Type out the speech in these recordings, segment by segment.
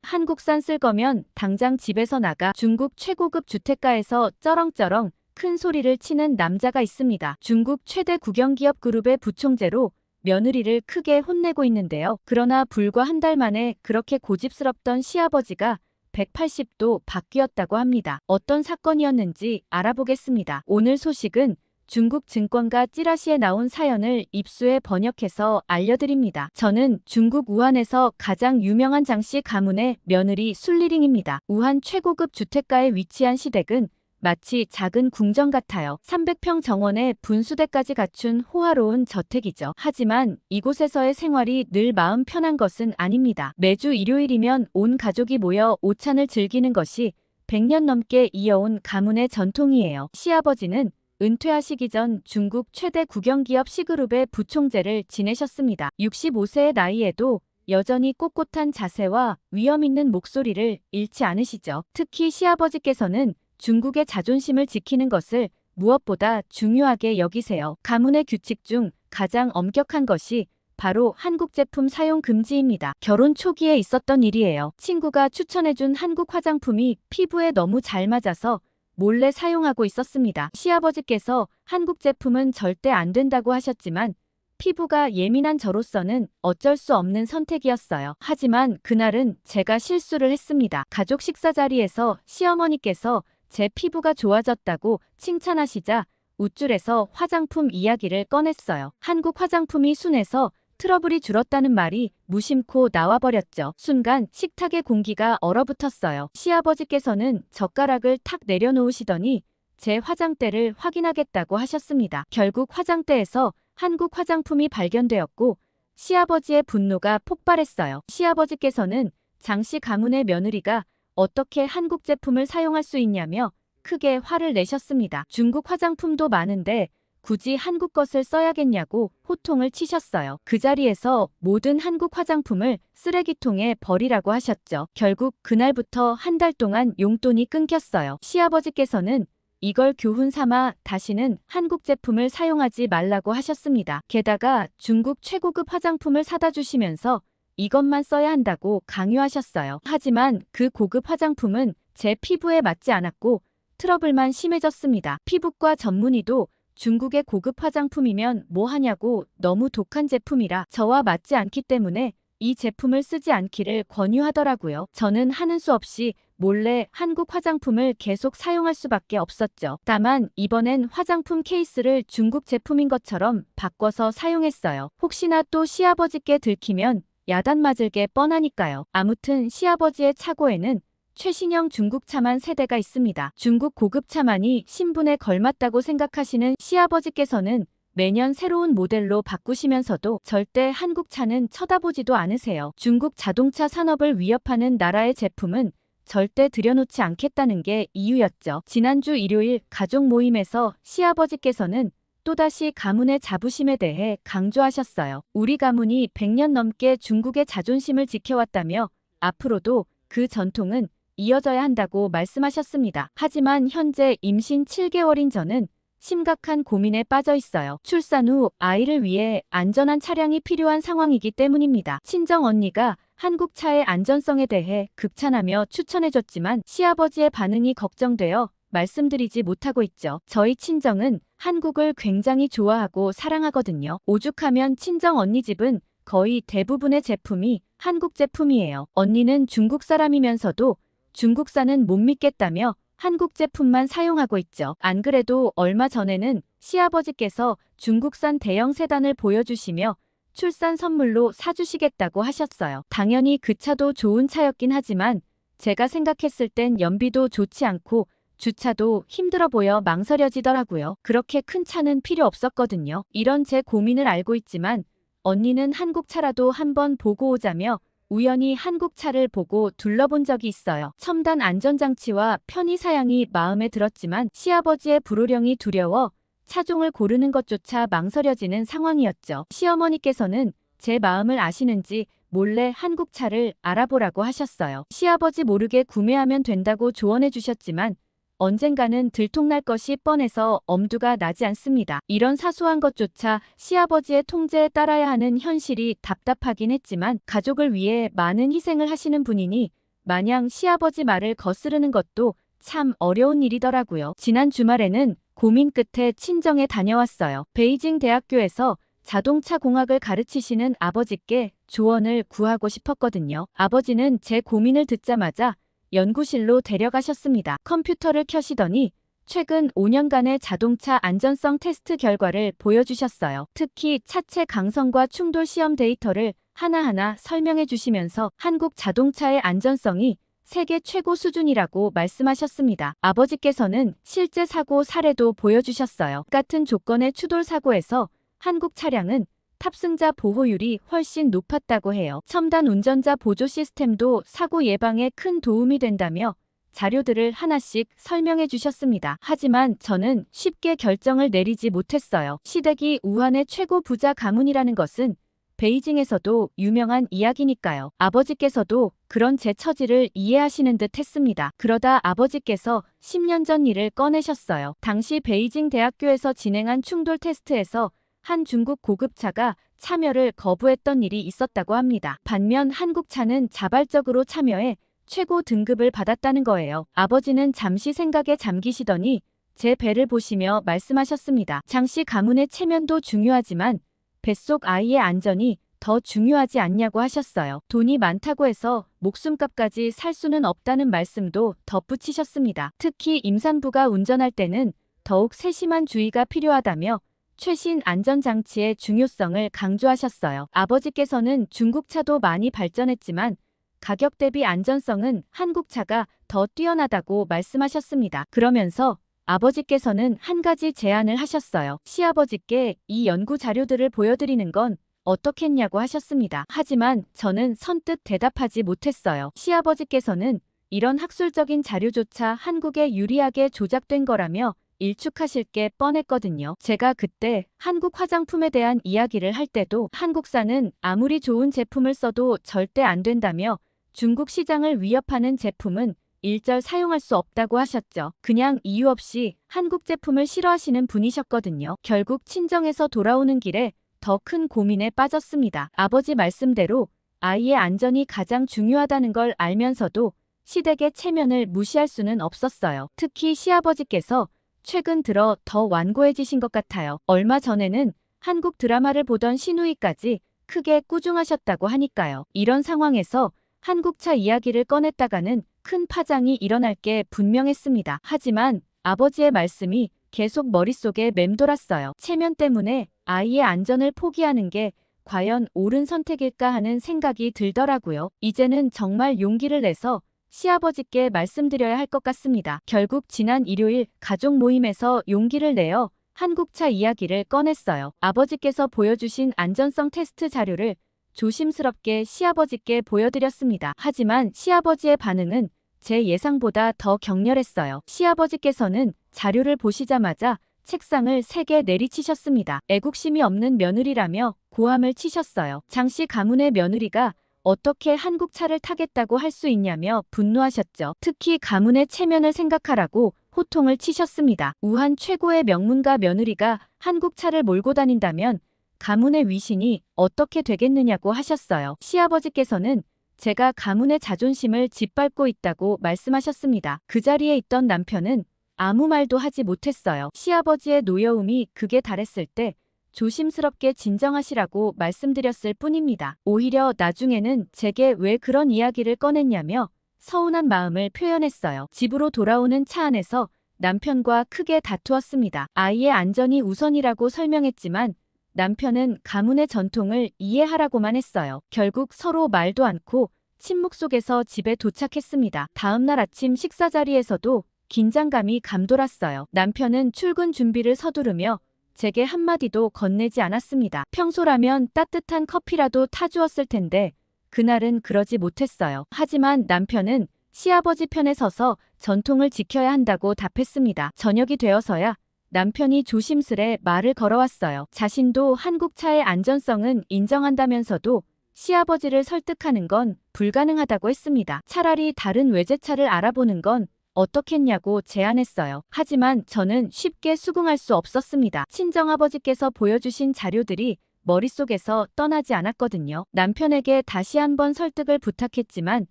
한국산 쓸 거면 당장 집에서 나가. 중국 최고급 주택가에서 쩌렁쩌렁 큰 소리를 치는 남자가 있습니다. 중국 최대 국영기업 그룹의 부총재로 며느리를 크게 혼내고 있는데요. 그러나 불과 한 달 만에 그렇게 고집스럽던 시아버지가 180도 바뀌었다고 합니다. 어떤 사건이었는지 알아보겠습니다. 오늘 소식은 중국 증권가 찌라시에 나온 사연을 입수해 번역해서 알려드립니다. 저는 중국 우한에서 가장 유명한 장씨 가문의 며느리 순리링입니다. 우한 최고급 주택가에 위치한 시댁은 마치 작은 궁전 같아요. 300평 정원에 분수대까지 갖춘 호화로운 저택이죠. 하지만 이곳에서의 생활이 늘 마음 편한 것은 아닙니다. 매주 일요일이면 온 가족이 모여 오찬을 즐기는 것이 100년 넘게 이어온 가문의 전통이에요. 시아버지는 은퇴하시기 전 중국 최대 국영기업 C그룹의 부총재를 지내셨습니다. 65세의 나이에도 여전히 꼿꼿한 자세와 위험 있는 목소리를 잃지 않으시죠. 특히 시아버지께서는 중국의 자존심을 지키는 것을 무엇보다 중요하게 여기세요. 가문의 규칙 중 가장 엄격한 것이 바로 한국 제품 사용 금지입니다. 결혼 초기에 있었던 일이에요. 친구가 추천해준 한국 화장품이 피부에 너무 잘 맞아서 몰래 사용하고 있었습니다. 시아버지께서 한국 제품은 절대 안 된다고 하셨지만 피부가 예민한 저로서는 어쩔 수 없는 선택이었어요. 하지만 그날은 제가 실수를 했습니다. 가족 식사 자리에서 시어머니께서 제 피부가 좋아졌다고 칭찬하시자 우쭐해서 화장품 이야기를 꺼냈어요. 한국 화장품이 순해서 트러블이 줄었다는 말이 무심코 나와버렸죠. 순간 식탁의 공기가 얼어붙었어요. 시아버지께서는 젓가락을 탁 내려놓으시더니 제 화장대를 확인하겠다고 하셨습니다. 결국 화장대에서 한국 화장품이 발견되었고 시아버지의 분노가 폭발했어요. 시아버지께서는 장씨 가문의 며느리가 어떻게 한국 제품을 사용할 수 있냐며 크게 화를 내셨습니다. 중국 화장품도 많은데 굳이 한국 것을 써야겠냐고 호통을 치셨어요. 그 자리에서 모든 한국 화장품을 쓰레기통에 버리라고 하셨죠. 결국 그날부터 한 달 동안 용돈이 끊겼어요. 시아버지께서는 이걸 교훈 삼아 다시는 한국 제품을 사용하지 말라고 하셨습니다. 게다가 중국 최고급 화장품을 사다 주시면서 이것만 써야 한다고 강요하셨어요. 하지만 그 고급 화장품은 제 피부에 맞지 않았고 트러블만 심해졌습니다. 피부과 전문의도 중국의 고급 화장품이면 뭐 하냐고 너무 독한 제품이라 저와 맞지 않기 때문에 이 제품을 쓰지 않기를 권유하더라고요. 저는 하는 수 없이 몰래 한국 화장품을 계속 사용할 수밖에 없었죠. 다만 이번엔 화장품 케이스를 중국 제품인 것처럼 바꿔서 사용했어요. 혹시나 또 시아버지께 들키면 야단 맞을 게 뻔하니까요. 아무튼 시아버지의 차고에는 최신형 중국 차만 세대가 있습니다. 중국 고급 차만이 신분에 걸맞다고 생각하시는 시아버지께서는 매년 새로운 모델로 바꾸시면서도 절대 한국 차는 쳐다보지도 않으세요. 중국 자동차 산업을 위협하는 나라의 제품은 절대 들여놓지 않겠다는 게 이유였죠. 지난주 일요일 가족 모임에서 시아버지께서는 또다시 가문의 자부심에 대해 강조하셨어요. 우리 가문이 100년 넘게 중국의 자존심을 지켜왔다며 앞으로도 그 전통은 이어져야 한다고 말씀하셨습니다. 하지만 현재 임신 7개월인 저는 심각한 고민에 빠져 있어요. 출산 후 아이를 위해 안전한 차량이 필요한 상황이기 때문입니다. 친정 언니가 한국 차의 안전성에 대해 극찬하며 추천해줬지만 시아버지의 반응이 걱정되어 말씀드리지 못하고 있죠. 저희 친정은 한국을 굉장히 좋아하고 사랑하거든요. 오죽하면 친정 언니 집은 거의 대부분의 제품이 한국 제품이에요. 언니는 중국 사람이면서도 중국산은 못 믿겠다며 한국 제품만 사용하고 있죠. 안 그래도 얼마 전에는 시아버지께서 중국산 대형 세단을 보여주시며 출산 선물로 사주시겠다고 하셨어요. 당연히 그 차도 좋은 차였긴 하지만 제가 생각했을 땐 연비도 좋지 않고 주차도 힘들어 보여 망설여지더라고요. 그렇게 큰 차는 필요 없었거든요. 이런 제 고민을 알고 있지만 언니는 한국 차라도 한번 보고 오자며 우연히 한국 차를 보고 둘러본 적이 있어요. 첨단 안전장치와 편의사양이 마음에 들었지만 시아버지의 불호령이 두려워 차종을 고르는 것조차 망설여지는 상황이었죠. 시어머니께서는 제 마음을 아시는지 몰래 한국 차를 알아보라고 하셨어요. 시아버지 모르게 구매하면 된다고 조언해 주셨지만 언젠가는 들통날 것이 뻔해서 엄두가 나지 않습니다. 이런 사소한 것조차 시아버지의 통제에 따라야 하는 현실이 답답하긴 했지만 가족을 위해 많은 희생을 하시는 분이니 마냥 시아버지 말을 거스르는 것도 참 어려운 일이더라고요. 지난 주말에는 고민 끝에 친정에 다녀왔어요. 베이징 대학교에서 자동차 공학을 가르치시는 아버지께 조언을 구하고 싶었거든요. 아버지는 제 고민을 듣자마자 연구실로 데려가셨습니다. 컴퓨터를 켜시더니 최근 5년간의 자동차 안전성 테스트 결과를 보여주셨어요. 특히 차체 강성과 충돌 시험 데이터를 하나하나 설명해 주시면서 한국 자동차의 안전성이 세계 최고 수준이라고 말씀하셨습니다. 아버지께서는 실제 사고 사례도 보여주셨어요. 같은 조건의 추돌 사고에서 한국 차량은 탑승자 보호율이 훨씬 높았다고 해요. 첨단 운전자 보조 시스템도 사고 예방에 큰 도움이 된다며 자료들을 하나씩 설명해 주셨습니다. 하지만 저는 쉽게 결정을 내리지 못했어요. 시댁이 우한의 최고 부자 가문이라는 것은 베이징에서도 유명한 이야기니까요. 아버지께서도 그런 제 처지를 이해하시는 듯 했습니다. 그러다 아버지께서 10년 전 일을 꺼내셨어요. 당시 베이징 대학교에서 진행한 충돌 테스트에서 한 중국 고급차가 참여를 거부했던 일이 있었다고 합니다. 반면 한국 차는 자발적으로 참여해 최고 등급을 받았다는 거예요. 아버지는 잠시 생각에 잠기시더니 제 배를 보시며 말씀하셨습니다. 장씨 가문의 체면도 중요하지만 뱃속 아이의 안전이 더 중요하지 않냐고 하셨어요. 돈이 많다고 해서 목숨값까지 살 수는 없다는 말씀도 덧붙이셨습니다. 특히 임산부가 운전할 때는 더욱 세심한 주의가 필요하다며 최신 안전장치의 중요성을 강조하셨어요. 아버지께서는 중국차도 많이 발전했지만 가격 대비 안전성은 한국차가 더 뛰어나다고 말씀하셨습니다. 그러면서 아버지께서는 한 가지 제안을 하셨어요. 시아버지께 이 연구 자료들을 보여드리는 건 어떻겠냐고 하셨습니다. 하지만 저는 선뜻 대답하지 못했어요. 시아버지께서는 이런 학술적인 자료조차 한국에 유리하게 조작된 거라며 일축하실 게 뻔했거든요. 제가 그때 한국 화장품에 대한 이야기를 할 때도 한국산은 아무리 좋은 제품을 써도 절대 안 된다며 중국 시장을 위협하는 제품은 일절 사용할 수 없다고 하셨죠. 그냥 이유 없이 한국 제품을 싫어하시는 분이셨거든요. 결국 친정에서 돌아오는 길에 더 큰 고민에 빠졌습니다. 아버지 말씀대로 아이의 안전이 가장 중요하다는 걸 알면서도 시댁의 체면을 무시할 수는 없었어요. 특히 시아버지께서 최근 들어 더 완고해지신 것 같아요. 얼마 전에는 한국 드라마를 보던 시누이까지 크게 꾸중하셨다고 하니까요. 이런 상황에서 한국차 이야기를 꺼냈다가는 큰 파장이 일어날 게 분명했습니다. 하지만 아버지의 말씀이 계속 머릿속에 맴돌았어요. 체면 때문에 아이의 안전을 포기하는 게 과연 옳은 선택일까 하는 생각이 들더라고요. 이제는 정말 용기를 내서 시아버지께 말씀드려야 할 것 같습니다. 결국 지난 일요일 가족 모임에서 용기를 내어 한국차 이야기를 꺼냈어요. 아버지께서 보여주신 안전성 테스트 자료를 조심스럽게 시아버지께 보여드렸습니다. 하지만 시아버지의 반응은 제 예상보다 더 격렬했어요. 시아버지께서는 자료를 보시자마자 책상을 3개 내리치셨습니다. 애국심이 없는 며느리라며 고함을 치셨어요. 장씨 가문의 며느리가 어떻게 한국차를 타겠다고 할 수 있냐며 분노하셨죠. 특히 가문의 체면을 생각하라고 호통을 치셨습니다. 우한 최고의 명문가 며느리가 한국차를 몰고 다닌다면 가문의 위신이 어떻게 되겠느냐고 하셨어요. 시아버지께서는 제가 가문의 자존심을 짓밟고 있다고 말씀하셨습니다. 그 자리에 있던 남편은 아무 말도 하지 못했어요. 시아버지의 노여움이 극에 달했을 때 조심스럽게 진정하시라고 말씀드렸을 뿐입니다. 오히려 나중에는 제게 왜 그런 이야기를 꺼냈냐며 서운한 마음을 표현했어요. 집으로 돌아오는 차 안에서 남편과 크게 다투었습니다. 아이의 안전이 우선이라고 설명했지만 남편은 가문의 전통을 이해하라고만 했어요. 결국 서로 말도 않고 침묵 속에서 집에 도착했습니다. 다음 날 아침 식사 자리에서도 긴장감이 감돌았어요. 남편은 출근 준비를 서두르며 제게 한마디도 건네지 않았습니다. 평소라면 따뜻한 커피라도 타주었을 텐데 그날은 그러지 못했어요. 하지만 남편은 시아버지 편에 서서 전통을 지켜야 한다고 답했습니다. 저녁이 되어서야 남편이 조심스레 말을 걸어왔어요. 자신도 한국차의 안전성은 인정한다면서도 시아버지를 설득하는 건 불가능하다고 했습니다. 차라리 다른 외제차를 알아보는 건 어떻겠냐고 제안했어요. 하지만 저는 쉽게 수긍할 수 없었습니다. 친정아버지께서 보여주신 자료들이 머릿속에서 떠나지 않았거든요. 남편에게 다시 한번 설득을 부탁했지만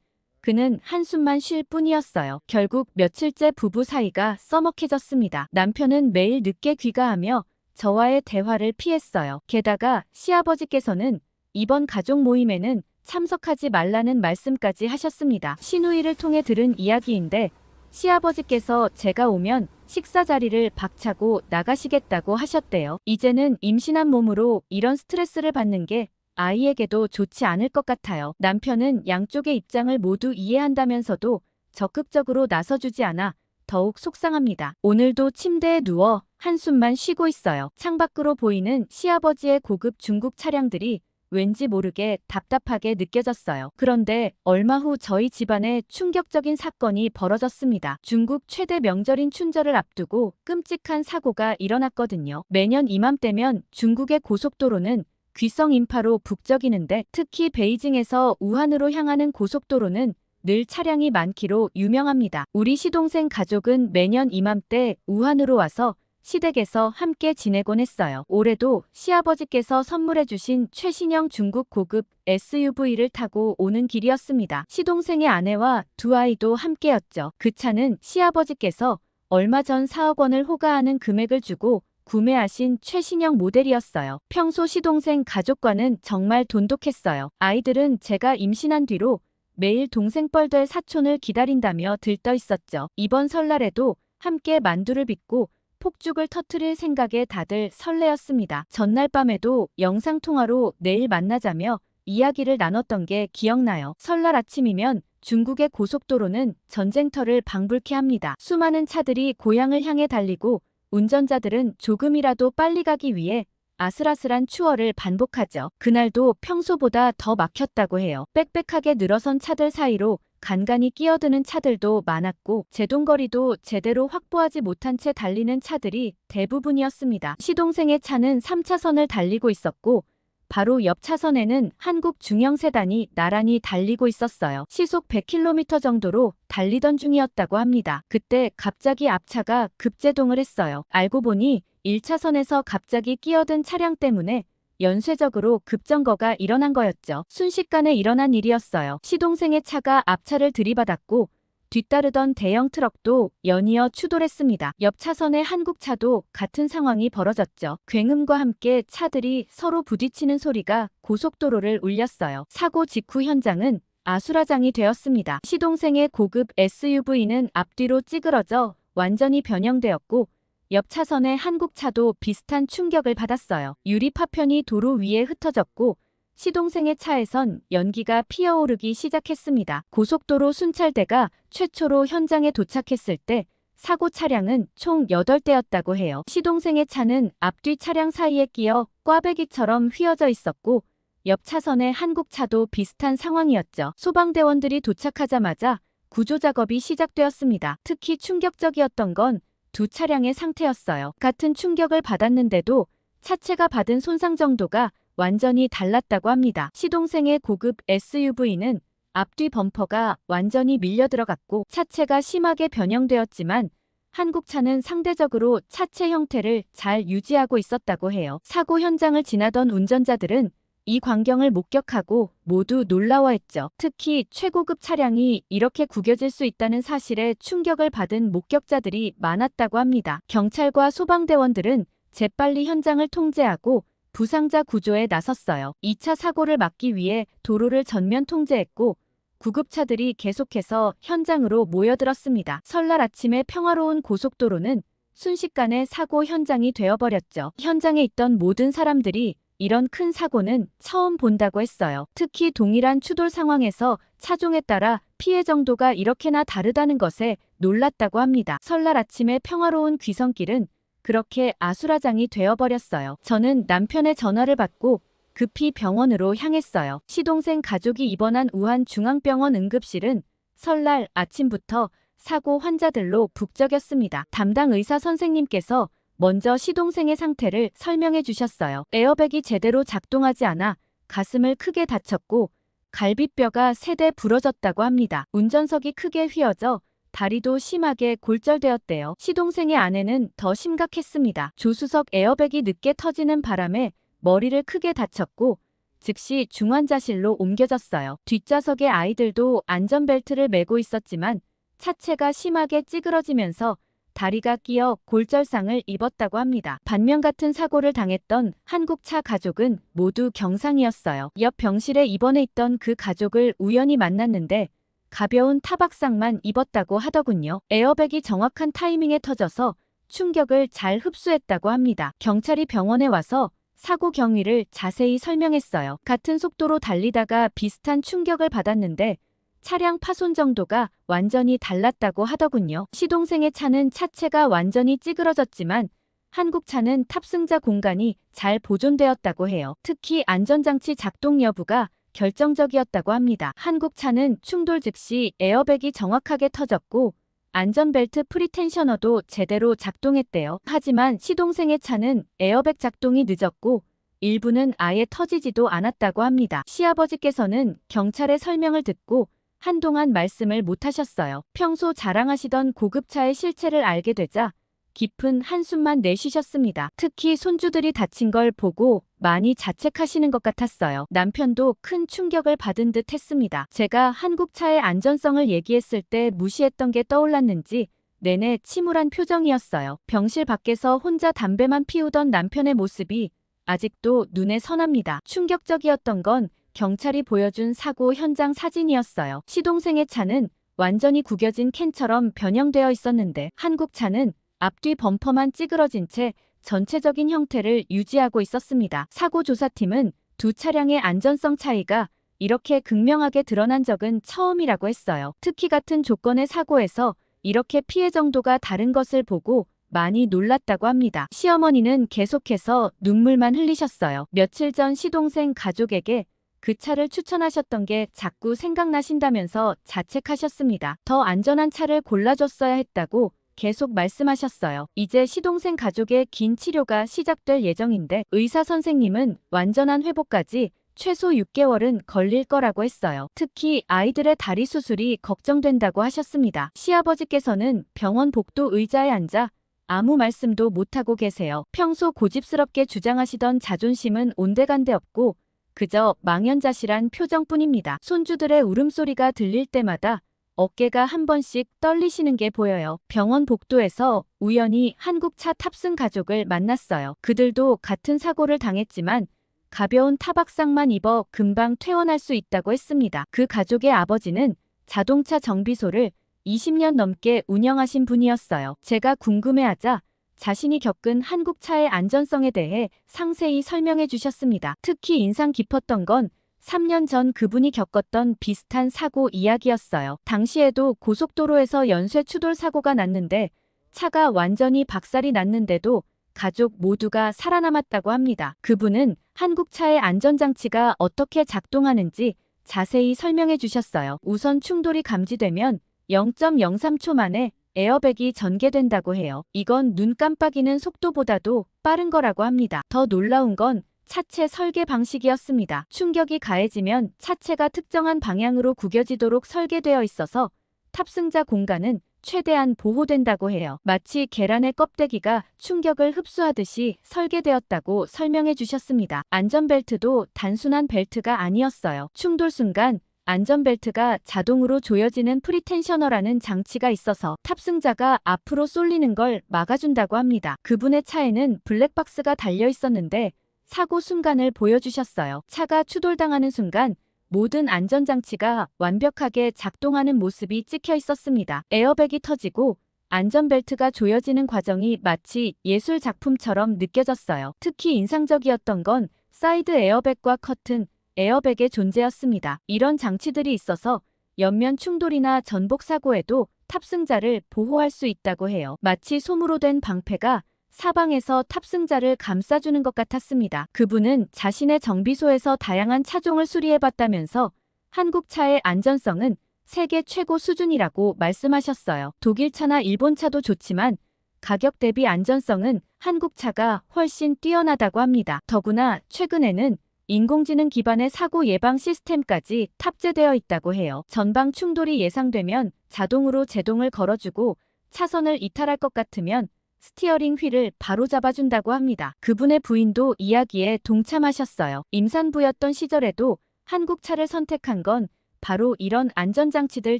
그는 한숨만 쉴 뿐이었어요. 결국 며칠째 부부 사이가 써먹해졌습니다. 남편은 매일 늦게 귀가하며 저와의 대화를 피했어요. 게다가 시아버지께서는 이번 가족 모임에는 참석하지 말라는 말씀까지 하셨습니다. 시누이를 통해 들은 이야기인데 시아버지께서 제가 오면 식사 자리를 박차고 나가시겠다고 하셨대요. 이제는 임신한 몸으로 이런 스트레스를 받는 게 아이에게도 좋지 않을 것 같아요. 남편은 양쪽의 입장을 모두 이해한다면서도 적극적으로 나서주지 않아 더욱 속상합니다. 오늘도 침대에 누워 한숨만 쉬고 있어요. 창밖으로 보이는 시아버지의 고급 중국 차량들이 왠지 모르게 답답하게 느껴졌어요. 그런데 얼마 후 저희 집안에 충격적인 사건이 벌어졌습니다. 중국 최대 명절인 춘절을 앞두고 끔찍한 사고가 일어났거든요. 매년 이맘때면 중국의 고속도로는 귀성 인파로 북적이는데 특히 베이징에서 우한으로 향하는 고속도로는 늘 차량이 많기로 유명합니다. 우리 시동생 가족은 매년 이맘때 우한으로 와서 시댁에서 함께 지내곤 했어요. 올해도 시아버지께서 선물해주신 최신형 중국 고급 SUV를 타고 오는 길이었습니다. 시동생의 아내와 두 아이도 함께였죠. 그 차는 시아버지께서 얼마 전 4억 원을 호가하는 금액을 주고 구매하신 최신형 모델이었어요. 평소 시동생 가족과는 정말 돈독했어요. 아이들은 제가 임신한 뒤로 매일 동생 뻘될 사촌을 기다린다며 들떠 있었죠. 이번 설날에도 함께 만두를 빚고 폭죽을 터뜨릴 생각에 다들 설레었습니다. 전날 밤에도 영상통화로 내일 만나자며 이야기를 나눴던 게 기억나요. 설날 아침이면 중국의 고속도로는 전쟁터를 방불케 합니다. 수많은 차들이 고향을 향해 달리고 운전자들은 조금이라도 빨리 가기 위해 아슬아슬한 추월을 반복하죠. 그날도 평소보다 더 막혔다고 해요. 빽빽하게 늘어선 차들 사이로 간간히 끼어드는 차들도 많았고 제동거리도 제대로 확보하지 못한 채 달리는 차들이 대부분이었습니다. 시동생의 차는 3차선을 달리고 있었고 바로 옆 차선에는 한국 중형 세단이 나란히 달리고 있었어요. 시속 100km 정도로 달리던 중이었다고 합니다. 그때 갑자기 앞차가 급제동을 했어요. 알고 보니 1차선에서 갑자기 끼어든 차량 때문에 연쇄적으로 급정거가 일어난 거였죠. 순식간에 일어난 일이었어요. 시동생의 차가 앞차를 들이받았고 뒤따르던 대형 트럭도 연이어 추돌했습니다. 옆 차선의 한국 차도 같은 상황이 벌어졌죠. 굉음과 함께 차들이 서로 부딪히는 소리가 고속도로를 울렸어요. 사고 직후 현장은 아수라장이 되었습니다. 시동생의 고급 SUV는 앞뒤로 찌그러져 완전히 변형되었고 옆 차선의 한국 차도 비슷한 충격을 받았어요. 유리 파편이 도로 위에 흩어졌고 시동생의 차에선 연기가 피어오르기 시작했습니다. 고속도로 순찰대가 최초로 현장에 도착했을 때 사고 차량은 총 8대였다고 해요. 시동생의 차는 앞뒤 차량 사이에 끼어 꽈배기처럼 휘어져 있었고 옆 차선의 한국 차도 비슷한 상황이었죠. 소방대원들이 도착하자마자 구조 작업이 시작되었습니다. 특히 충격적이었던 건 두 차량의 상태였어요. 같은 충격을 받았는데도 차체가 받은 손상 정도가 완전히 달랐다고 합니다. 시동생의 고급 SUV는 앞뒤 범퍼가 완전히 밀려 들어갔고 차체가 심하게 변형되었지만 한국차는 상대적으로 차체 형태를 잘 유지하고 있었다고 해요. 사고 현장을 지나던 운전자들은 이 광경을 목격하고 모두 놀라워했죠. 특히 최고급 차량이 이렇게 구겨질 수 있다는 사실에 충격을 받은 목격자들이 많았다고 합니다. 경찰과 소방대원들은 재빨리 현장을 통제하고 부상자 구조에 나섰어요. 2차 사고를 막기 위해 도로를 전면 통제했고 구급차들이 계속해서 현장으로 모여들었습니다. 설날 아침에 평화로운 고속도로는 순식간에 사고 현장이 되어버렸죠. 현장에 있던 모든 사람들이 이런 큰 사고는 처음 본다고 했어요. 특히 동일한 추돌 상황에서 차종에 따라 피해 정도가 이렇게나 다르다는 것에 놀랐다고 합니다. 설날 아침에 평화로운 귀성길은 그렇게 아수라장이 되어버렸어요. 저는 남편의 전화를 받고 급히 병원으로 향했어요. 시동생 가족이 입원한 우한 중앙병원 응급실은 설날 아침부터 사고 환자들로 북적였습니다. 담당 의사 선생님께서 먼저 시동생의 상태를 설명해 주셨어요. 에어백이 제대로 작동하지 않아 가슴을 크게 다쳤고 갈비뼈가 3대 부러졌다고 합니다. 운전석이 크게 휘어져 다리도 심하게 골절되었대요. 시동생의 아내는 더 심각했습니다. 조수석 에어백이 늦게 터지는 바람에 머리를 크게 다쳤고 즉시 중환자실로 옮겨졌어요. 뒷좌석의 아이들도 안전벨트를 매고 있었지만 차체가 심하게 찌그러지면서 다리가 끼어 골절상을 입었다고 합니다. 반면 같은 사고를 당했던 한국차 가족은 모두 경상이었어요. 옆 병실에 입원해 있던 그 가족을 우연히 만났는데 가벼운 타박상만 입었다고 하더군요. 에어백이 정확한 타이밍에 터져서 충격을 잘 흡수했다고 합니다. 경찰이 병원에 와서 사고 경위를 자세히 설명했어요. 같은 속도로 달리다가 비슷한 충격을 받았는데 차량 파손 정도가 완전히 달랐다고 하더군요. 시동생의 차는 차체가 완전히 찌그러졌지만 한국 차는 탑승자 공간이 잘 보존되었다고 해요. 특히 안전장치 작동 여부가 결정적이었다고 합니다. 한국 차는 충돌 즉시 에어백이 정확하게 터졌고 안전벨트 프리텐셔너도 제대로 작동했대요. 하지만 시동생의 차는 에어백 작동이 늦었고 일부는 아예 터지지도 않았다고 합니다. 시아버지께서는 경찰의 설명을 듣고 한동안 말씀을 못하셨어요. 평소 자랑하시던 고급차의 실체를 알게 되자 깊은 한숨만 내쉬셨습니다. 특히 손주들이 다친 걸 보고 많이 자책하시는 것 같았어요. 남편도 큰 충격을 받은 듯 했습니다. 제가 한국차의 안전성을 얘기했을 때 무시했던 게 떠올랐는지 내내 침울한 표정이었어요. 병실 밖에서 혼자 담배만 피우던 남편의 모습이 아직도 눈에 선합니다. 충격적이었던 건 경찰이 보여준 사고 현장 사진이었어요. 시동생의 차는 완전히 구겨진 캔처럼 변형되어 있었는데 한국 차는 앞뒤 범퍼만 찌그러진 채 전체적인 형태를 유지하고 있었습니다. 사고 조사팀은 두 차량의 안전성 차이가 이렇게 극명하게 드러난 적은 처음이라고 했어요. 특히 같은 조건의 사고에서 이렇게 피해 정도가 다른 것을 보고 많이 놀랐다고 합니다. 시어머니는 계속해서 눈물만 흘리셨어요. 며칠 전 시동생 가족에게 그 차를 추천하셨던 게 자꾸 생각나신다면서 자책하셨습니다. 더 안전한 차를 골라줬어야 했다고 계속 말씀하셨어요. 이제 시동생 가족의 긴 치료가 시작될 예정인데 의사 선생님은 완전한 회복까지 최소 6개월은 걸릴 거라고 했어요. 특히 아이들의 다리 수술이 걱정된다고 하셨습니다. 시아버지께서는 병원 복도 의자에 앉아 아무 말씀도 못하고 계세요. 평소 고집스럽게 주장하시던 자존심은 온데간데 없고 그저 망연자실한 표정뿐입니다. 손주들의 울음소리가 들릴 때마다 어깨가 한 번씩 떨리시는 게 보여요. 병원 복도에서 우연히 한국차 탑승 가족을 만났어요. 그들도 같은 사고를 당했지만 가벼운 타박상만 입어 금방 퇴원할 수 있다고 했습니다. 그 가족의 아버지는 자동차 정비소를 20년 넘게 운영하신 분이었어요. 제가 궁금해하자 자신이 겪은 한국차의 안전성에 대해 상세히 설명해 주셨습니다. 특히 인상 깊었던 건 3년 전 그분이 겪었던 비슷한 사고 이야기였어요. 당시에도 고속도로에서 연쇄 추돌 사고가 났는데 차가 완전히 박살이 났는데도 가족 모두가 살아남았다고 합니다. 그분은 한국차의 안전장치가 어떻게 작동하는지 자세히 설명해 주셨어요. 우선 충돌이 감지되면 0.03초 만에 에어백이 전개된다고 해요. 이건 눈 깜빡이는 속도보다도 빠른 거라고 합니다. 더 놀라운 건 차체 설계 방식이었습니다. 충격이 가해지면 차체가 특정한 방향으로 구겨지도록 설계되어 있어서 탑승자 공간은 최대한 보호된다고 해요. 마치 계란의 껍데기가 충격을 흡수하듯이 설계되었다고 설명해 주셨습니다. 안전벨트도 단순한 벨트가 아니었어요. 충돌 순간 안전벨트가 자동으로 조여지는 프리텐셔너라는 장치가 있어서 탑승자가 앞으로 쏠리는 걸 막아준다고 합니다. 그분의 차에는 블랙박스가 달려 있었는데 사고 순간을 보여주셨어요. 차가 추돌당하는 순간 모든 안전장치가 완벽하게 작동하는 모습이 찍혀 있었습니다. 에어백이 터지고 안전벨트가 조여지는 과정이 마치 예술 작품처럼 느껴졌어요. 특히 인상적이었던 건 사이드 에어백과 커튼 에어백의 존재였습니다. 이런 장치들이 있어서 옆면 충돌이나 전복 사고에도 탑승자를 보호할 수 있다고 해요. 마치 솜으로 된 방패가 사방에서 탑승자를 감싸주는 것 같았습니다. 그분은 자신의 정비소에서 다양한 차종을 수리해봤다면서 한국차의 안전성은 세계 최고 수준이라고 말씀하셨어요. 독일차나 일본차도 좋지만 가격 대비 안전성은 한국차가 훨씬 뛰어나다고 합니다. 더구나 최근에는 인공지능 기반의 사고 예방 시스템까지 탑재되어 있다고 해요. 전방 충돌이 예상되면 자동으로 제동을 걸어주고 차선을 이탈할 것 같으면 스티어링 휠을 바로 잡아준다고 합니다. 그분의 부인도 이야기에 동참하셨어요. 임산부였던 시절에도 한국차를 선택한 건 바로 이런 안전장치들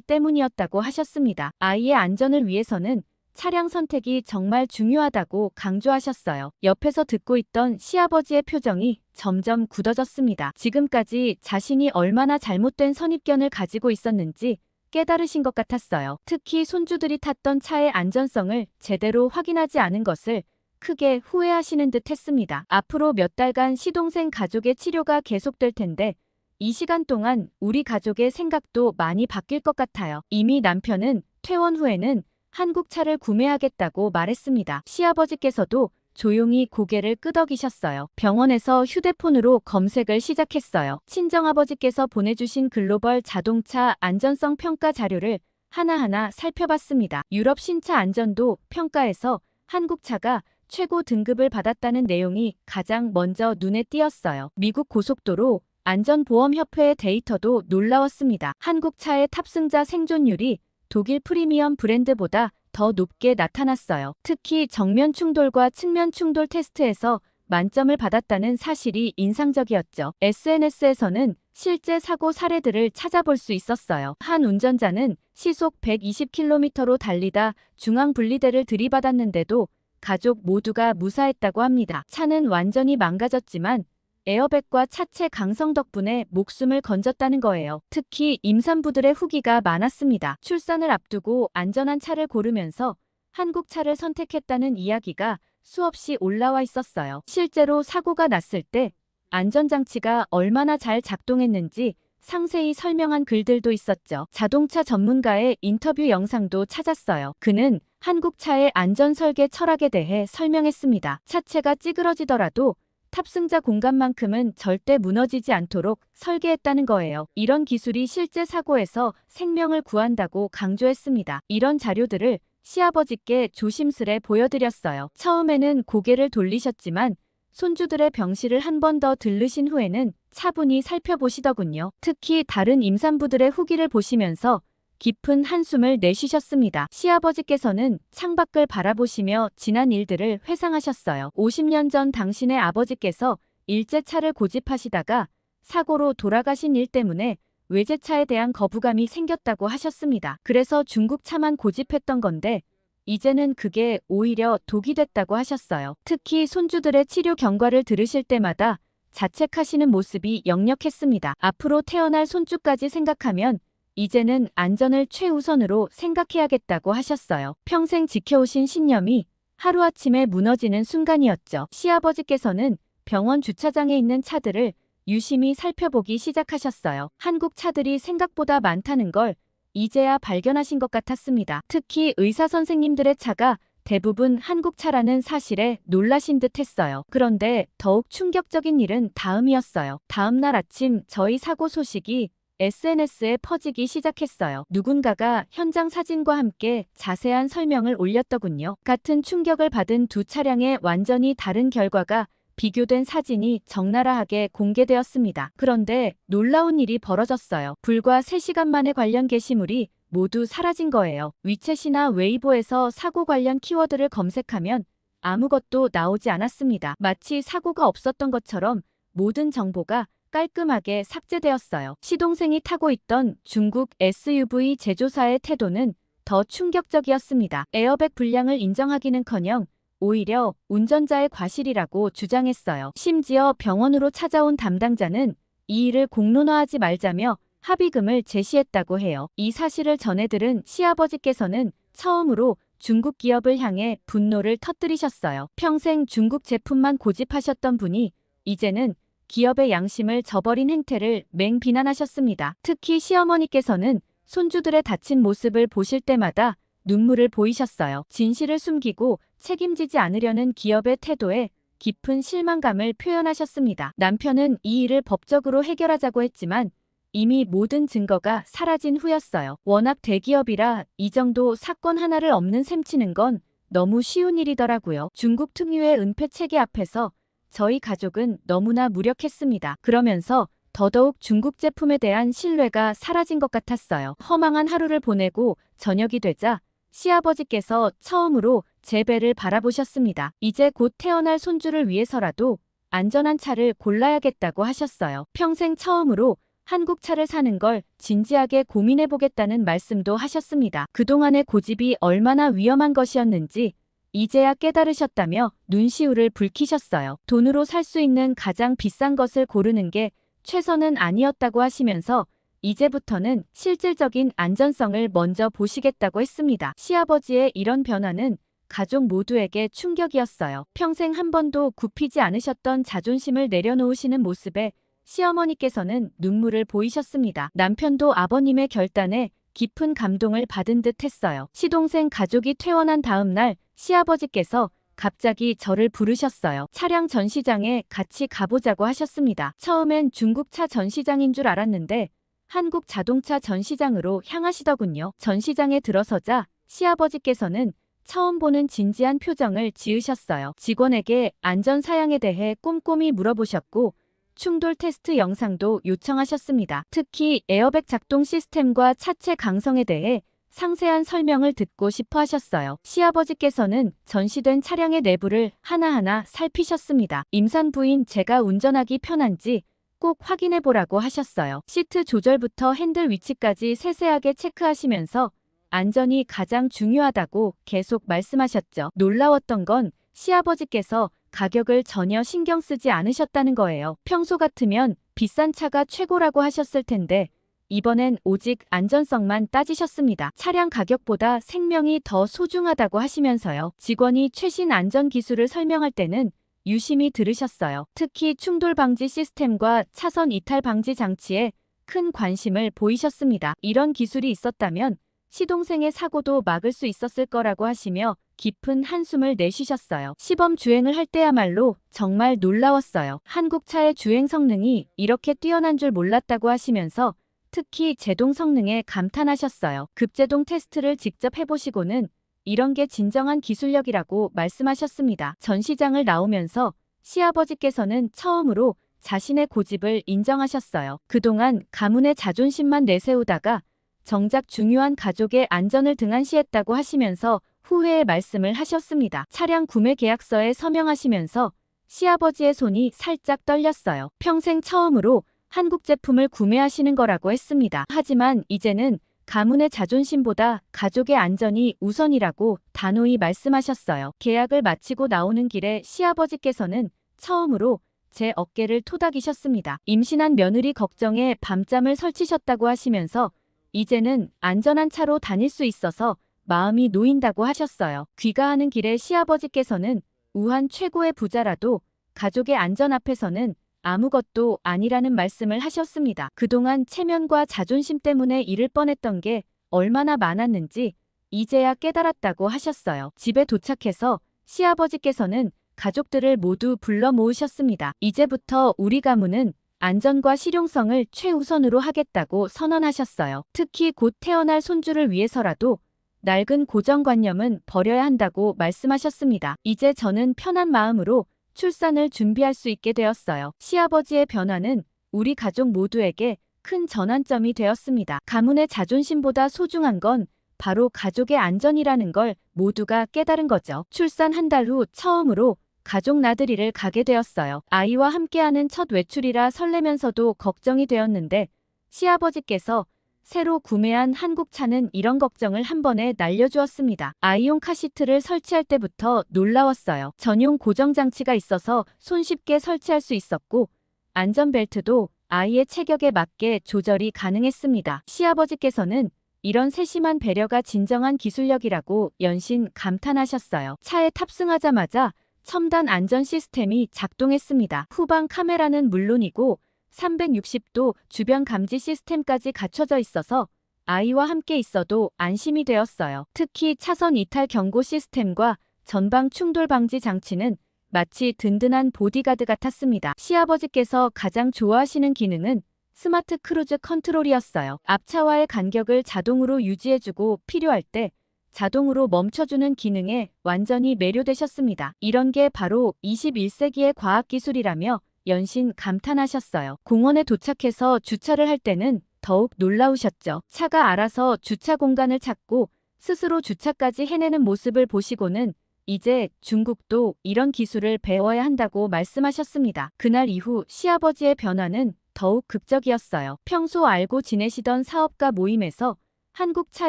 때문이었다고 하셨습니다. 아이의 안전을 위해서는 차량 선택이 정말 중요하다고 강조하셨어요. 옆에서 듣고 있던 시아버지의 표정이 점점 굳어졌습니다. 지금까지 자신이 얼마나 잘못된 선입견을 가지고 있었는지 깨달으신 것 같았어요. 특히 손주들이 탔던 차의 안전성을 제대로 확인하지 않은 것을 크게 후회하시는 듯 했습니다. 앞으로 몇 달간 시동생 가족의 치료가 계속될 텐데 이 시간 동안 우리 가족의 생각도 많이 바뀔 것 같아요. 이미 남편은 퇴원 후에는 한국차를 구매하겠다고 말했습니다. 시아버지께서도 조용히 고개를 끄덕이셨어요. 병원에서 휴대폰으로 검색을 시작했어요. 친정아버지께서 보내주신 글로벌 자동차 안전성 평가 자료를 하나하나 살펴봤습니다. 유럽 신차 안전도 평가에서 한국차가 최고 등급을 받았다는 내용이 가장 먼저 눈에 띄었어요. 미국 고속도로 안전보험협회의 데이터도 놀라웠습니다. 한국차의 탑승자 생존율이 독일 프리미엄 브랜드보다 더 높게 나타났어요. 특히 정면 충돌과 측면 충돌 테스트에서 만점을 받았다는 사실이 인상적이었죠. SNS에서는 실제 사고 사례들을 찾아볼 수 있었어요. 한 운전자는 시속 120km로 달리다 중앙 분리대를 들이받았는데도 가족 모두가 무사했다고 합니다. 차는 완전히 망가졌지만 에어백과 차체 강성 덕분에 목숨을 건졌다는 거예요. 특히 임산부들의 후기가 많았습니다. 출산을 앞두고 안전한 차를 고르면서 한국 차를 선택했다는 이야기가 수없이 올라와 있었어요. 실제로 사고가 났을 때 안전장치가 얼마나 잘 작동했는지 상세히 설명한 글들도 있었죠. 자동차 전문가의 인터뷰 영상도 찾았어요. 그는 한국차의 안전설계 철학에 대해 설명했습니다. 차체가 찌그러지더라도 탑승자 공간만큼은 절대 무너지지 않도록 설계했다는 거예요. 이런 기술이 실제 사고에서 생명을 구한다고 강조했습니다. 이런 자료들을 시아버지께 조심스레 보여드렸어요. 처음에는 고개를 돌리셨지만 손주들의 병실을 한 번 더 들르신 후에는 차분히 살펴보시더군요. 특히 다른 임산부들의 후기를 보시면서 깊은 한숨을 내쉬셨습니다. 시아버지께서는 창밖을 바라보시며 지난 일들을 회상하셨어요. 50년 전 당신의 아버지께서 일제차를 고집하시다가 사고로 돌아가신 일 때문에 외제차에 대한 거부감이 생겼다고 하셨습니다. 그래서 중국차만 고집했던 건데 이제는 그게 오히려 독이 됐다고 하셨어요. 특히 손주들의 치료 경과를 들으실 때마다 자책하시는 모습이 역력했습니다. 앞으로 태어날 손주까지 생각하면 이제는 안전을 최우선으로 생각해야겠다고 하셨어요. 평생 지켜오신 신념이 하루아침에 무너지는 순간이었죠. 시아버지께서는 병원 주차장에 있는 차들을 유심히 살펴보기 시작하셨어요. 한국 차들이 생각보다 많다는 걸 이제야 발견하신 것 같았습니다. 특히 의사 선생님들의 차가 대부분 한국 차라는 사실에 놀라신 듯 했어요. 그런데 더욱 충격적인 일은 다음이었어요. 다음 날 아침 저희 사고 소식이 SNS에 퍼지기 시작했어요. 누군가가 현장 사진과 함께 자세한 설명을 올렸더군요. 같은 충격을 받은 두 차량의 완전히 다른 결과가 비교된 사진이 적나라하게 공개되었습니다. 그런데 놀라운 일이 벌어졌어요. 불과 3시간 만에 관련 게시물이 모두 사라진 거예요. 위챗이나 웨이보에서 사고 관련 키워드를 검색하면 아무것도 나오지 않았습니다. 마치 사고가 없었던 것처럼 모든 정보가 깔끔하게 삭제되었어요. 시동생이 타고 있던 중국 SUV 제조사의 태도는 더 충격적이었습니다. 에어백 불량을 인정하기는커녕 오히려 운전자의 과실이라고 주장했어요. 심지어 병원으로 찾아온 담당자는 이 일을 공론화하지 말자며 합의금을 제시했다고 해요. 이 사실을 전해들은 시아버지께서는 처음으로 중국 기업을 향해 분노를 터뜨리셨어요. 평생 중국 제품만 고집하셨던 분이 이제는 기업의 양심을 저버린 행태를 맹비난하셨습니다. 특히 시어머니께서는 손주들의 다친 모습을 보실 때마다 눈물을 보이셨어요. 진실을 숨기고 책임지지 않으려는 기업의 태도에 깊은 실망감을 표현하셨습니다. 남편은 이 일을 법적으로 해결하자고 했지만 이미 모든 증거가 사라진 후였어요. 워낙 대기업이라 이 정도 사건 하나를 없는 셈치는 건 너무 쉬운 일이더라고요. 중국 특유의 은폐 체계 앞에서 저희 가족은 너무나 무력했습니다. 그러면서 더더욱 중국 제품에 대한 신뢰가 사라진 것 같았어요. 허망한 하루를 보내고 저녁이 되자 시아버지께서 처음으로 제 배를 바라보셨습니다. 이제 곧 태어날 손주를 위해서라도 안전한 차를 골라야겠다고 하셨어요. 평생 처음으로 한국 차를 사는 걸 진지하게 고민해보겠다는 말씀도 하셨습니다. 그동안의 고집이 얼마나 위험한 것이었는지 이제야 깨달으셨다며 눈시울을 붉히셨어요. 돈으로 살 수 있는 가장 비싼 것을 고르는 게 최선은 아니었다고 하시면서 이제부터는 실질적인 안전성을 먼저 보시겠다고 했습니다. 시아버지의 이런 변화는 가족 모두에게 충격이었어요. 평생 한 번도 굽히지 않으셨던 자존심을 내려놓으시는 모습에 시어머니께서는 눈물을 보이셨습니다. 남편도 아버님의 결단에 깊은 감동을 받은 듯 했어요. 시동생 가족이 퇴원한 다음 날 시아버지께서 갑자기 저를 부르셨어요. 차량 전시장에 같이 가보자고 하셨습니다. 처음엔 중국차 전시장인 줄 알았는데 한국 자동차 전시장으로 향하시더군요. 전시장에 들어서자 시아버지께서는 처음 보는 진지한 표정을 지으셨어요. 직원에게 안전사양에 대해 꼼꼼히 물어보셨고 충돌 테스트 영상도 요청하셨습니다. 특히 에어백 작동 시스템과 차체 강성에 대해 상세한 설명을 듣고 싶어 하셨어요. 시아버지께서는 전시된 차량의 내부를 하나하나 살피셨습니다. 임산부인 제가 운전하기 편한지 꼭 확인해 보라고 하셨어요. 시트 조절부터 핸들 위치까지 세세하게 체크하시면서 안전이 가장 중요하다고 계속 말씀하셨죠. 놀라웠던 건 시아버지께서 가격을 전혀 신경 쓰지 않으셨다는 거예요. 평소 같으면 비싼 차가 최고라고 하셨을 텐데 이번엔 오직 안전성만 따지셨습니다. 차량 가격보다 생명이 더 소중하다고 하시면서요. 직원이 최신 안전 기술을 설명할 때는 유심히 들으셨어요. 특히 충돌 방지 시스템과 차선 이탈 방지 장치에 큰 관심을 보이셨습니다. 이런 기술이 있었다면 시동생의 사고도 막을 수 있었을 거라고 하시며 깊은 한숨을 내쉬셨어요. 시범 주행을 할 때야말로 정말 놀라웠어요. 한국차의 주행 성능이 이렇게 뛰어난 줄 몰랐다고 하시면서 특히 제동 성능에 감탄하셨어요. 급제동 테스트를 직접 해보시고는 이런 게 진정한 기술력이라고 말씀하셨습니다. 전시장을 나오면서 시아버지께서는 처음으로 자신의 고집을 인정하셨어요. 그동안 가문의 자존심만 내세우다가 정작 중요한 가족의 안전을 등한시했다고 하시면서 후회의 말씀을 하셨습니다. 차량 구매 계약서에 서명하시면서 시아버지의 손이 살짝 떨렸어요. 평생 처음으로 한국 제품을 구매하시는 거라고 했습니다. 하지만 이제는 가문의 자존심보다 가족의 안전이 우선이라고 단호히 말씀하셨어요. 계약을 마치고 나오는 길에 시아버지께서는 처음으로 제 어깨를 토닥이셨습니다. 임신한 며느리 걱정에 밤잠을 설치셨다고 하시면서 이제는 안전한 차로 다닐 수 있어서 마음이 놓인다고 하셨어요. 귀가하는 길에 시아버지께서는 우한 최고의 부자라도 가족의 안전 앞에서는 아무것도 아니라는 말씀을 하셨습니다. 그동안 체면과 자존심 때문에 잃을 뻔했던 게 얼마나 많았는지 이제야 깨달았다고 하셨어요. 집에 도착해서 시아버지께서는 가족들을 모두 불러 모으셨습니다. 이제부터 우리 가문은 안전과 실용성을 최우선으로 하겠다고 선언하셨어요. 특히 곧 태어날 손주를 위해서라도 낡은 고정관념은 버려야 한다고 말씀하셨습니다. 이제 저는 편한 마음으로 출산을 준비할 수 있게 되었어요. 시아버지의 변화는 우리 가족 모두에게 큰 전환점이 되었습니다. 가문의 자존심보다 소중한 건 바로 가족의 안전이라는 걸 모두가 깨달은 거죠. 출산 한 달 후 처음으로 가족 나들이를 가게 되었어요. 아이와 함께하는 첫 외출이라 설레면서도 걱정이 되었는데 시아버지께서 새로 구매한 한국차는 이런 걱정을 한 번에 날려주었습니다. 아이용 카시트를 설치할 때부터 놀라웠어요. 전용 고정장치가 있어서 손쉽게 설치할 수 있었고 안전벨트도 아이의 체격에 맞게 조절이 가능했습니다. 시아버지께서는 이런 세심한 배려가 진정한 기술력이라고 연신 감탄하셨어요. 차에 탑승하자마자 첨단 안전 시스템이 작동했습니다. 후방 카메라는 물론이고 360도 주변 감지 시스템까지 갖춰져 있어서 아이와 함께 있어도 안심이 되었어요. 특히 차선 이탈 경고 시스템과 전방 충돌 방지 장치는 마치 든든한 보디가드 같았습니다. 시아버지께서 가장 좋아하시는 기능은 스마트 크루즈 컨트롤이었어요. 앞차와의 간격을 자동으로 유지해주고 필요할 때 자동으로 멈춰주는 기능에 완전히 매료되셨습니다. 이런 게 바로 21세기의 과학기술이라며 연신 감탄하셨어요. 공원에 도착해서 주차를 할 때는 더욱 놀라우셨죠. 차가 알아서 주차 공간을 찾고 스스로 주차까지 해내는 모습을 보시고는 이제 중국도 이런 기술을 배워야 한다고 말씀하셨습니다. 그날 이후 시아버지의 변화는 더욱 극적이었어요. 평소 알고 지내시던 사업가 모임에서 한국차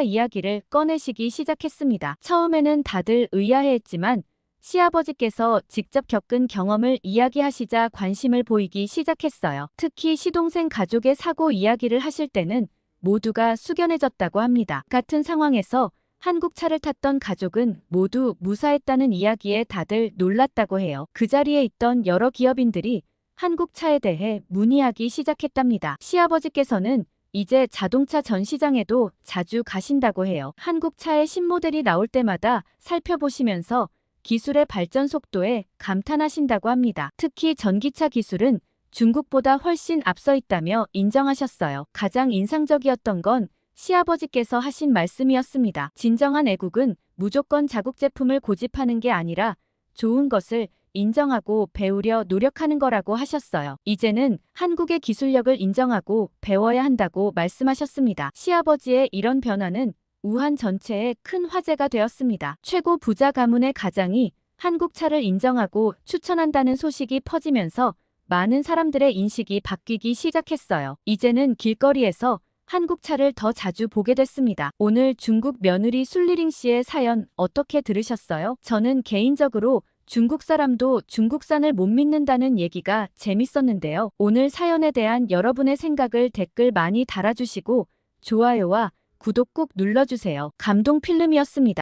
이야기를 꺼내시기 시작했습니다. 처음에는 다들 의아해했지만 시아버지께서 직접 겪은 경험을 이야기하시자 관심을 보이기 시작했어요. 특히 시동생 가족의 사고 이야기를 하실 때는 모두가 숙연해졌다고 합니다. 같은 상황에서 한국차를 탔던 가족은 모두 무사했다는 이야기에 다들 놀랐다고 해요. 그 자리에 있던 여러 기업인들이 한국차에 대해 문의하기 시작했답니다. 시아버지께서는 이제 자동차 전시장에도 자주 가신다고 해요. 한국차의 신모델이 나올 때마다 살펴보시면서 기술의 발전 속도에 감탄하신다고 합니다. 특히 전기차 기술은 중국보다 훨씬 앞서 있다며 인정하셨어요. 가장 인상적이었던 건 시아버지께서 하신 말씀이었습니다. 진정한 애국은 무조건 자국 제품을 고집하는 게 아니라 좋은 것을 인정하고 배우려 노력하는 거라고 하셨어요. 이제는 한국의 기술력을 인정하고 배워야 한다고 말씀하셨습니다. 시아버지의 이런 변화는 우한 전체에 큰 화제가 되었습니다. 최고 부자 가문의 가장이 한국차를 인정하고 추천한다는 소식이 퍼지면서 많은 사람들의 인식이 바뀌기 시작했어요. 이제는 길거리에서 한국차를 더 자주 보게 됐습니다. 오늘 중국 며느리 술리링 씨의 사연 어떻게 들으셨어요? 저는 개인적으로 중국 사람도 중국산을 못 믿는다는 얘기가 재밌었는데요. 오늘 사연에 대한 여러분의 생각을 댓글 많이 달아주시고 좋아요와 구독 꼭 눌러주세요. 감동 필름이었습니다.